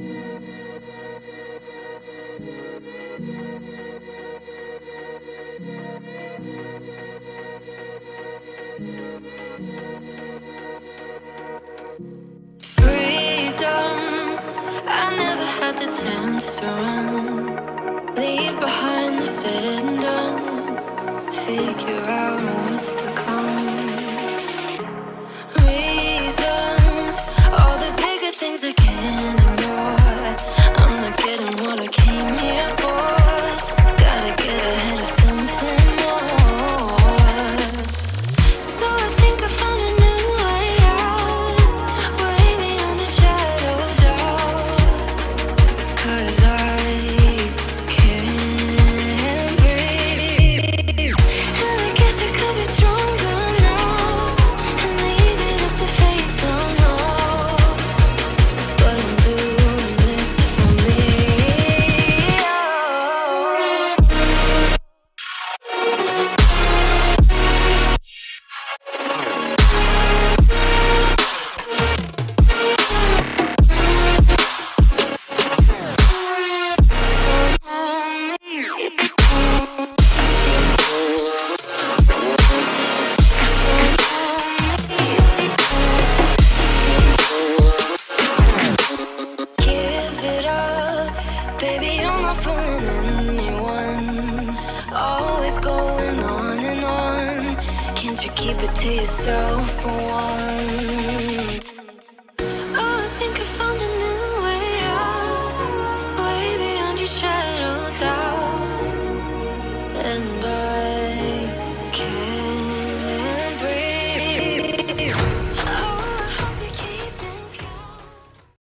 I never had the chance to run, leave behind the said and done, figure out what's to come. Reasons, all the bigger things I can't ignore. I'm not getting what I came here for. Gotta get ahead of something more. So I think I found a new way out, way beyond a shadow of doubt. 'Cause I can't breathe, and I guess I could be stronger now and leave it up to fate somehow. But I'm doing this for me. Give it up, baby, you're not fooling anyone. Always going on and on. Can't you keep it to yourself for once?